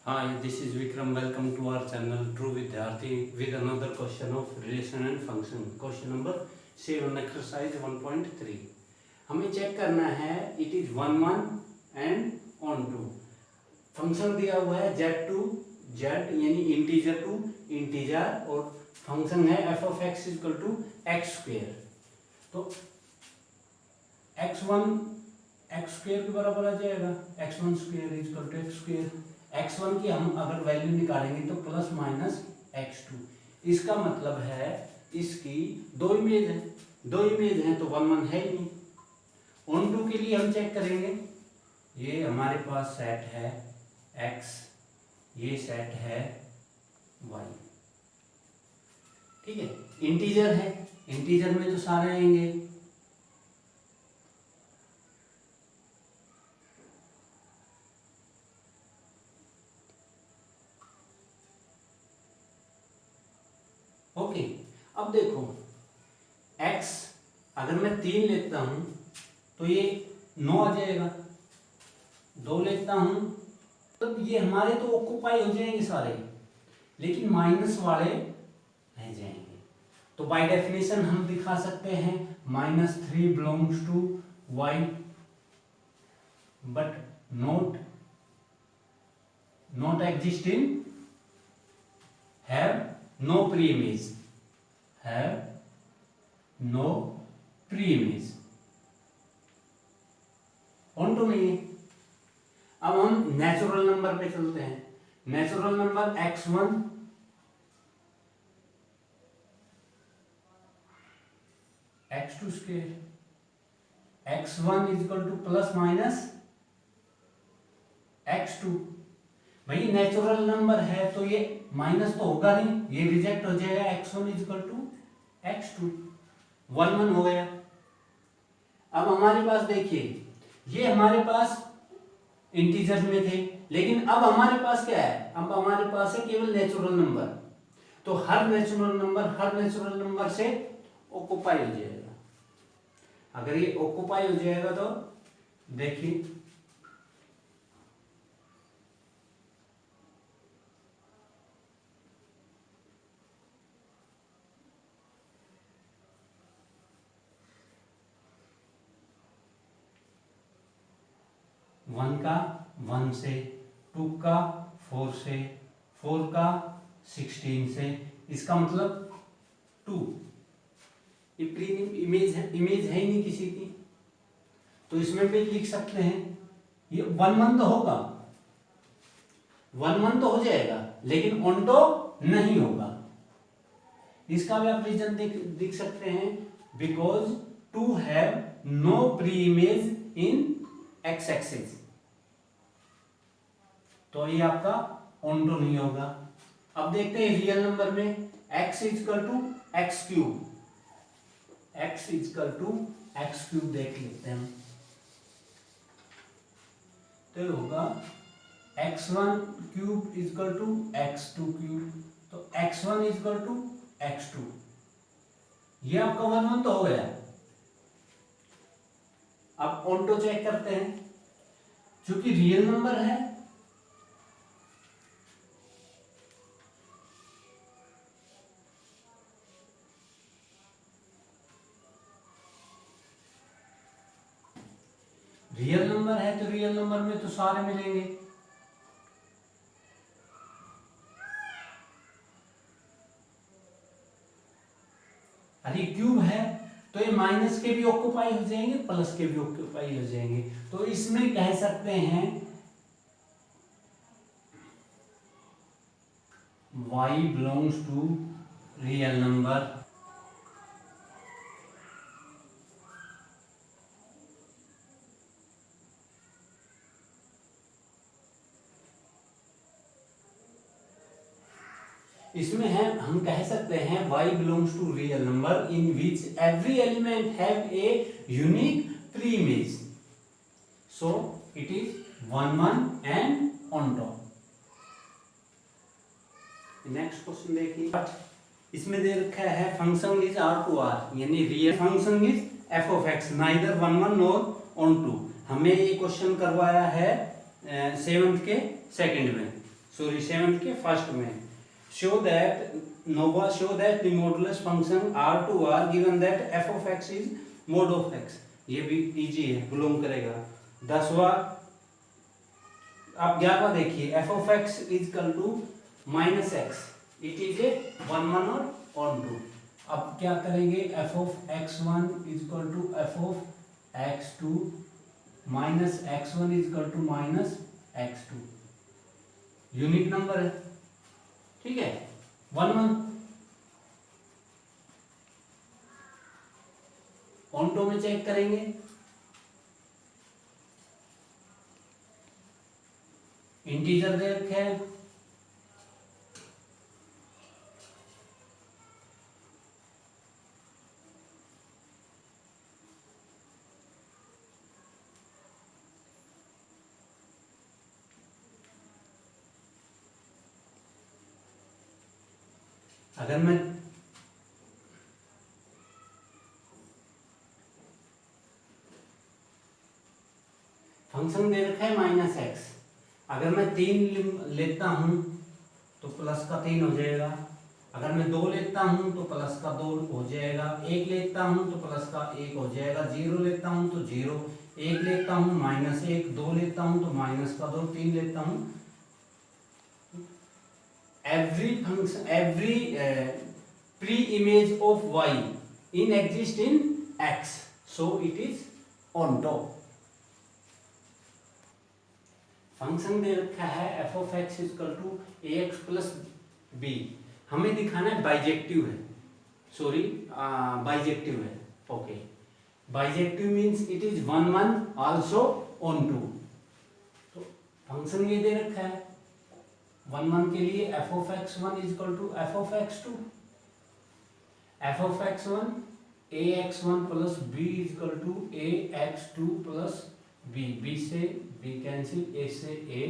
Hi, this is Vikram. Welcome to our channel True Vidyarthi with another question of relation and function. Question number 7, exercise 1.3. हमें check करना है it is 1 1 and on 2. Function दिया हुआ है z to z यानी integer to integer और function है f of x equal to x square. तो x स्क्वेयर के बराबर आ जाएगा x1 square equal to x square. x1 की हम अगर वैल्यू निकालेंगे तो प्लस माइनस x2. इसका मतलब है इसकी दो इमेज है तो 1 1 है ही नहीं. ऑन टू के लिए हम चेक करेंगे. ये हमारे पास सेट है x, ये सेट है y. ठीक है, इंटीजर है, इंटीजर में तो सारे आएंगे. ओके, अब देखो x अगर मैं 3 लेता हूं तो ये 9 आ जाएगा. 2 लेता हूं तो ये हमारे तो ऑक्युपाई हो जाएंगे सारे, लेकिन माइनस वाले रह जाएंगे. तो बाय डेफिनेशन हम दिखा सकते हैं -3 belongs to y but not exist in have no pre image. Onto नहीं है. अब हम नेचुरल नंबर पे चलते हैं. Natural number x1 x2 square x1 equal to plus minus x2. भाई नेचुरल नंबर है तो ये माइनस तो होगा नहीं, ये रिजेक्ट हो जाएगा. x1 इक्वल टू x2 1 1 हो गया. अब हमारे पास देखिए ये हमारे पास इंटीजर में थे, लेकिन अब हमारे पास क्या है, अब हमारे पास है केवल नेचुरल नंबर. तो हर नेचुरल नंबर से ऑक्युपाई हो जाएगा. अगर ये ऑक्युपाई हो जाएगा तो देखिए वन का 1 से, 2 का 4 से, 4 का 16 से. इसका मतलब 2 इमेज है ही नहीं किसी की. तो इसमें भी लिख सकते हैं ये 1 1 तो होगा, 1 1 तो हो जाएगा, लेकिन ऑन तो नहीं होगा. इसका भी आप रीजन देख सकते हैं because 2 have no pre image in x axis. तो ये आपका ऑन टू नहीं होगा. अब देखते हैं रियल नंबर में x equal to x cube. x equal to x cube देख लेते हैं. तो ये होगा x1 cube equal to x2 cube. तो x1 इक्वल टू x2. ये आपका 1 1 तो हो गया. अब ऑन टू चेक करते हैं. चूंकि रियल नंबर है तो रियल नंबर में तो सारे मिलेंगे. अरे क्यूब है तो ये माइनस के भी ऑक्युपाई हो जाएंगे, प्लस के भी ऑक्युपाई हो जाएंगे. तो इसमें कह सकते हैं y belongs to real number. इसमें है हम कह सकते हैं y belongs to real number in which every element have a unique pre image. So it is 1 1 and onto. Next question देखिए. इसमें दे रखा है function is R to R यानी real function is f of x neither 1 1 nor onto. हमें ये question करवाया है 7th के सेकंड में. सॉरी 7th के फर्स्ट में, show that the modulus function R2R given that f of x is mod of x। ये भी इजी है, बिलोंग करेगा। 10वां, आप 11वां देखिए, f of x is equal to minus x, it is a 1 1 और on to. अब क्या करेंगे, f of x1 is equal to f of x2 minus x1 is equal to minus x2। Unit number है, ठीक है, 1 1। Onto में check करेंगे, integer दे रखे हैं, अगर मैं फंक्शन दे रखा है माइनस एक्स, अगर मैं 3 लेता हूं तो प्लस का 3 हो जाएगा, अगर मैं 2 लेता हूं तो प्लस का 2 हो जाएगा, 1 लेता हूं तो प्लस का 1 हो जाएगा, 0 लेता हूं तो 0, 1 लेता हूं माइनस 1, 2 लेता हूं तो माइनस का 2, 3 लेता हूं। every function every pre-image of y in exist in x, so it is on top। Function दे रखा है f of x equal to ax plus b, हमें दिखाना है बाइजेक्टिव है, सॉरी बाइजेक्टिव है, okay. Bijective means it is 1 1 also onto टू। तो फंक्शन ये दे रखा है 1 1 के लिए f of x1 is equal to f of x2, f of x1 ax1 plus b is equal to ax2 plus b, b से b कैंसिल, a से a,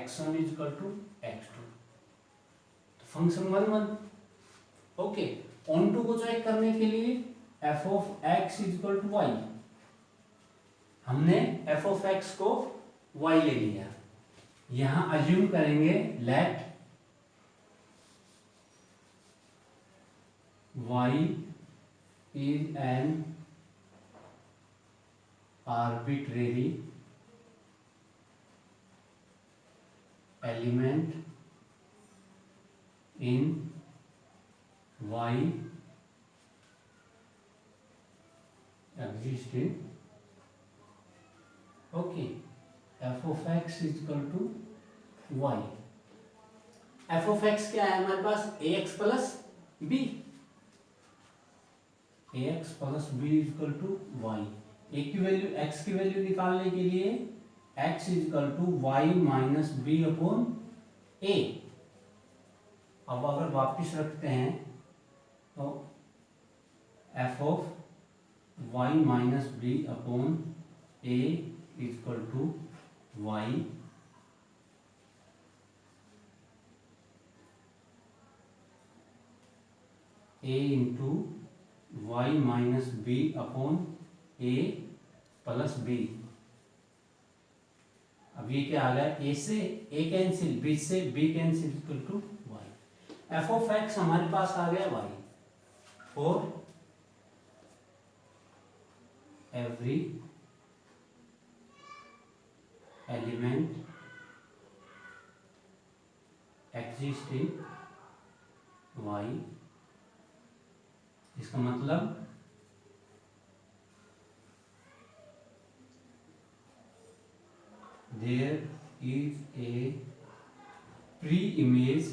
x1 is equal to x2। तो function 1 1, okay. Onto को check करने के लिए f of x is equal to y, हमने f of x को y ले लिया, यहां अज्यूम करेंगे late y is an arbitrary element in y existing, okay, f of x is equal to y। f of x क्या है हमारे पास, ax plus b, ax plus b is equal to y। a की value, x की value निकालने के लिए x is equal to y minus b upon a। अब अगर वापिस रखते हैं तो f of y minus b upon a is equal to y a into y minus b upon a plus b। अब ये क्या आ गया, a से a कैंसिल, b से b cancel equal to y। f of x हमारे पास आ गया y, for every element existing y, इसका मतलब there is a pre-image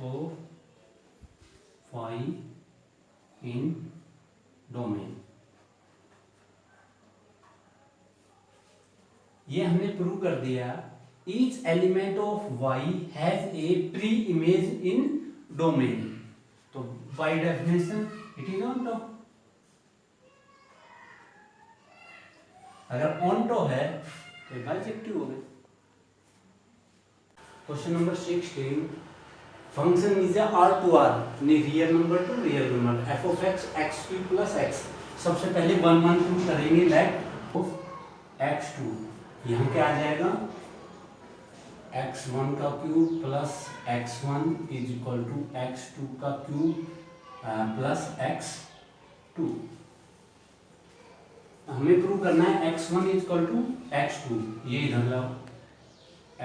of y in domain। ये हमने प्रूव कर दिया, each element of y has a pre-image in domain, तो by definition it is on top। अगर ऑन टॉप है तो बाइजेक्टिव हो गए। Question number 16, function is R2R real number two real number, f of x x3 plus x। सबसे पहले 1 1 2 करेंगे, late of x2, यहाँ क्या आ जाएगा x1 का cube plus x1 is equal to x2 का क्यूब प्लस x2। हमें प्रूव करना है x1 is equal to x2, ये इधर लाओ,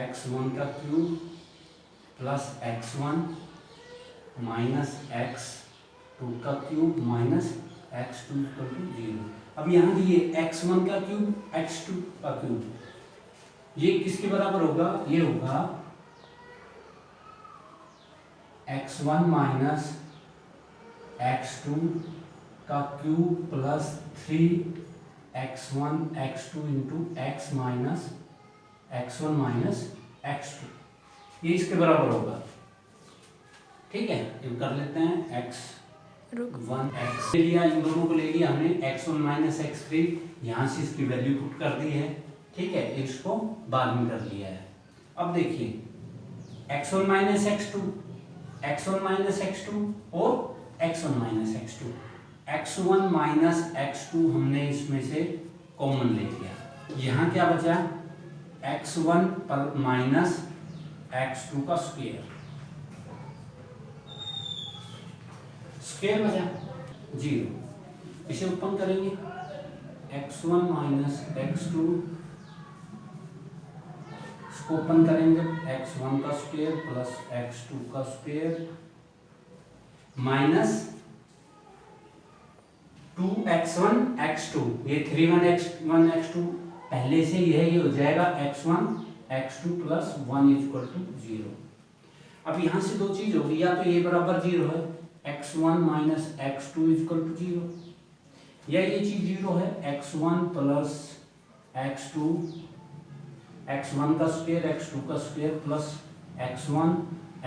x1 का cube plus x1 minus x2 का cube minus x2 equal to 0। अब यहाँ दिए x1 का क्यूब x2 का क्यूब, ये किसके बराबर होगा, ये होगा x1 माइनस x2 का cube plus 3x1 x2 into x minus x1 minus x2, ये इसके बराबर होगा। ठीक है, ये कर लेते हैं x1 x लिया, इन दोनों को ले लिया हमने, x1 माइनस x3, यहाँ से इसकी वैल्यू पुट कर दी है। ठीक है, इसको बाद में कर लिया है। अब देखिए x1 minus x2, x1 minus x2 और x1 minus x2, x1 minus x2 हमने इसमें से कॉमन ले लिया, यहाँ क्या बचा x1 पर माइनस x2 का स्क्वायर, स्क्वायर बचा 0, इसे उत्पन्न करेंगे x1 माइनस x2, इसको ओपन करेंगे x1 का स्क्वायर प्लस x2 का स्क्वायर माइनस 2x1 x2, ये 3 x2 पहले से यह ये हो जाएगा x1 x2 plus 1 is equal to 0। अब यहाँ से दो चीज होगी, या तो ये बराबर 0 है x1 minus x2 is equal to 0, या ये चीज 0 है x1 प्लस x2, x1 का स्क्वायर x2 का स्क्वायर प्लस x1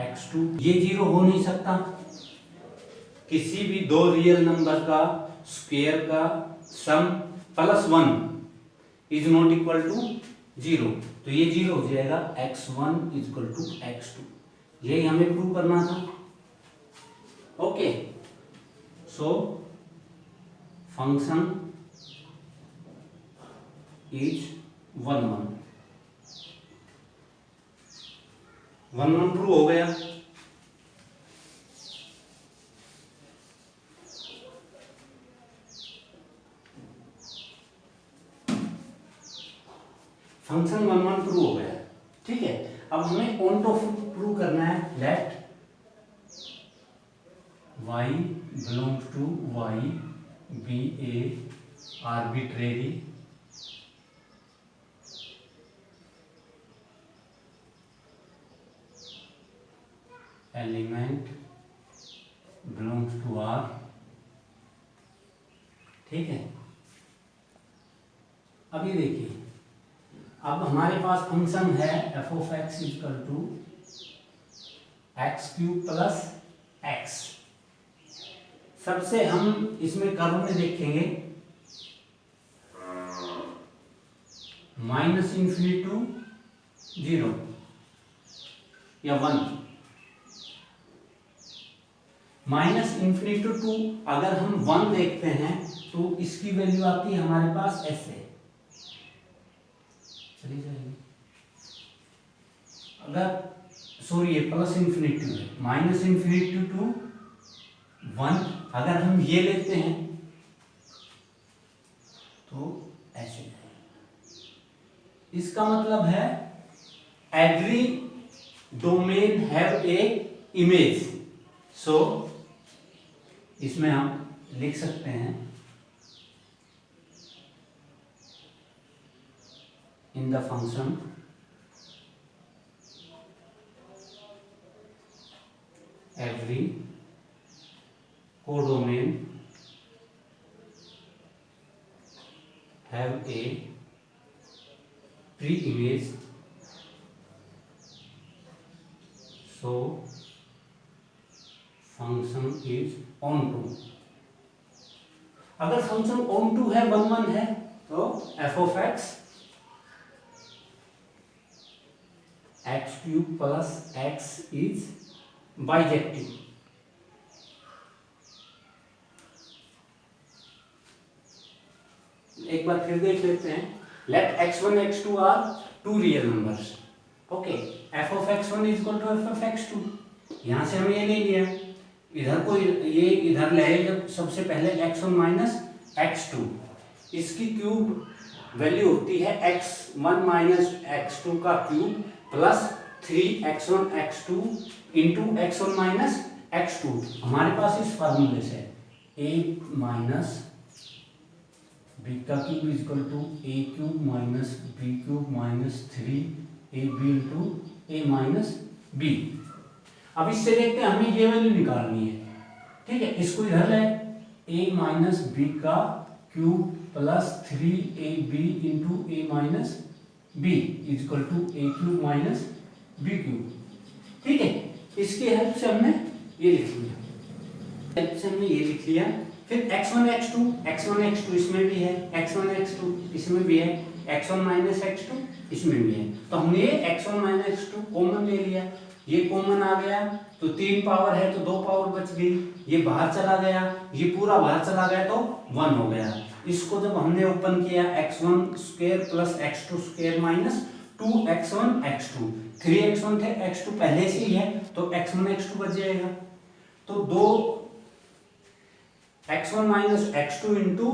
x2, ये 0 हो नहीं सकता। किसी भी दो रियल नंबर का स्क्वायर का sum plus 1 is not equal to 0, तो ये 0 हो जाएगा x1 is equal to x2, यही हमें प्रूव करना था। Okay, so function is 1 1 prove हो गया। फंक्शन 1 प्रूव हो गया। ठीक है, अब हमें ऑनटो प्रूव करना है, late y belongs to y be a arbitrary element belongs to R। ठीक है, अब ये देखिए, अब हमारे पास फंक्शन है f of x equal to x cube plus x. सबसे हम इसमें कर्व में देखेंगे माइनस इन्फिनिटी टू 0 या 1, माइनस इन्फिनिटी टू 2, अगर हम 1 देखते हैं तो इसकी वैल्यू आती है हमारे पास ऐसे, चली जाएगी। अगर सॉरी ये प्लस इन्फिनिटी है, माइनस इन्फिनिटी टू 1, अगर हम ये लेते हैं तो ऐसे, इसका मतलब है every domain have a image. So इसमें हम लिख सकते हैं in the function every codomain have a pre-image, so function is onto। अगर फंक्शन onto है 1 1 है तो f of x x cube plus x is bijective. एक बार फिर देख लेते हैं, let x1 x2 are two real numbers. Okay, f of x one is equal to f of x two. यहाँ से हम ये ले लिया, इधर को ये इधर ले जब सबसे पहले x one minus x two, इसकी क्यूब वैल्यू होती है x one minus x two का cube plus 3x1 x2 into x one minus x two. हमारे पास इस फार्मूले से a माइनस बी का cube is equal to a cube minus b cube minus 3ab into a minus b. अब इससे देखते हैं हमें ये वैल्यू निकालनी है, ठीक है। इसको इधर ले, a माइनस बी का cube plus 3ab into a minus b is equal to a cube minus b cube, ठीक है। इसकी हेल्प से हमने ये लिख लिया, हेल्प से हमने ये लिख लिया। फिर x1 x2 इसमें भी है, x1 x2 इसमें भी है, x1 माइनस x2 इसमें भी है। तो हमने ये x1 माइनस x2 कॉमन ले लिया, ये कॉमन आ गया तो 3 पावर है तो 2 पावर बच गई, ये बाहर चला गया, ये पूरा बाहर चला गया तो 1 हो गया। इसको जब हमने ओपन किया x1 square plus x2 square minus 2x1 x2, 3x1 थे, x2 पहले से ही है तो x1 x2 बच जाएगा। तो 2 x1 minus x2 into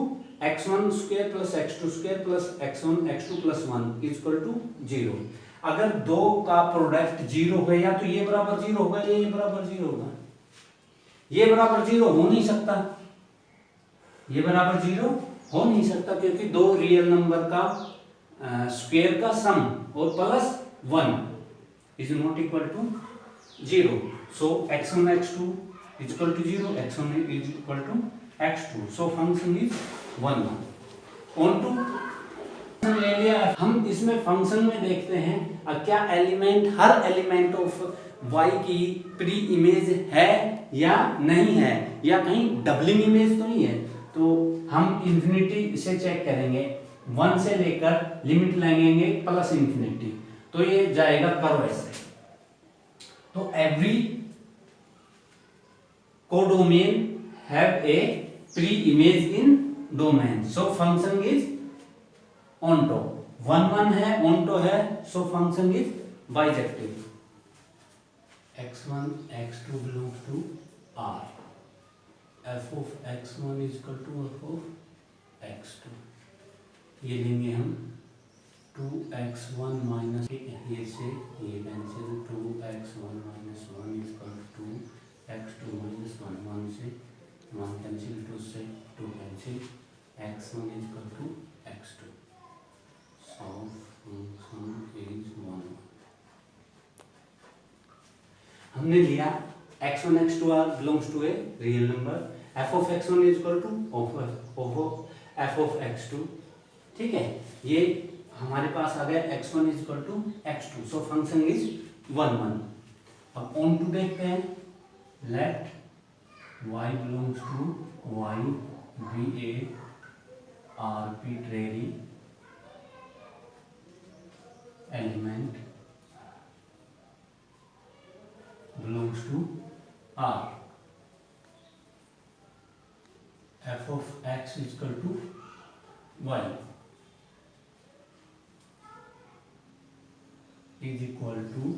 x1 square plus x2 square plus x1 x2 plus 1 is equal to 0। अगर दो का प्रोडक्ट 0 है या तो ये बराबर 0 होगा, ये बराबर 0 होगा। ये बराबर 0 हो नहीं सकता, ये बराबर 0 हो नहीं सकता क्योंकि दो रियल नंबर का स्क्वायर का सम और plus 1 is not equal to 0। So x1 x2 is equal to 0, x1 is equal to x2। So function is 1 onto ले लिया। हम इसमें फंक्शन में देखते हैं क्या एलिमेंट, हर एलिमेंट ऑफ y की प्री इमेज है या नहीं है, या कहीं डबलिंग इमेज तो नहीं है। तो हम इंफिनिटी से चेक करेंगे, 1 से लेकर लिमिट लगेंगे प्लस इंफिनिटी, तो ये जाएगा कर्व ऐसे। तो every codomain have a pre image in domain, so function is onto. 1 1 है, ऑनटो है, so function is bijective. x1 x2 belongs to R, f of x1 is equal to f of x2। ये लेंगे हम 2x1 minus, ये से ये cancel, 2x1 minus 1 is equal to 2x2 minus 1, 1 से 1 cancel, 2 से 2 cancel, x1 is equal to x2। So function is 1। हमने लिया x1 x2 are belongs to a real number, f of x1 is equal to f of x2, ठीक है। ये हमारे पास आ गया x1 is equal to x2, so function is 1 1। अब on to देखते हैं, let y belongs to y be a arbitrary element belongs to R, f of x is equal to y is equal to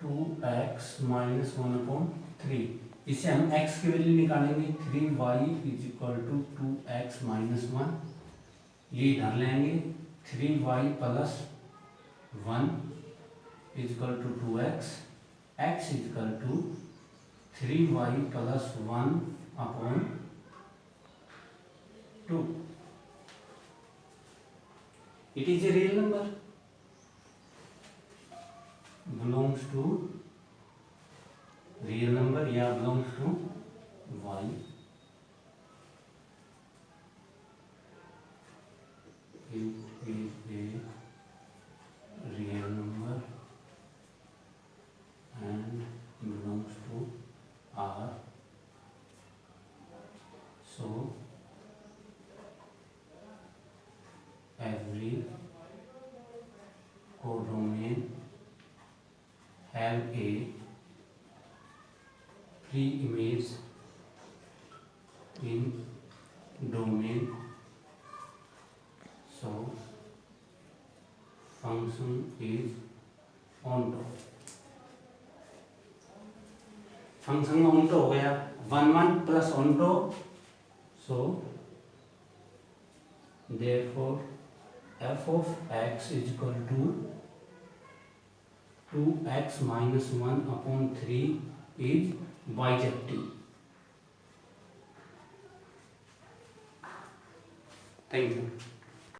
2x minus 1 upon 3। इसे हम x की value निकालेंगे, 3y is equal to 2x minus 1, ये इधर लेंगे, 3y plus 1 is equal to 2x, x is equal to 3y plus 1 upon 2। It is a real number, belongs to real number या belongs to y। It is a real number and belongs to R, so every codomain have a pre-image in domain, so function is onto, function में onto हो गया 1 plus onto, so therefore f of x is equal to 2x minus 1 upon 3 is bijective. Thank you.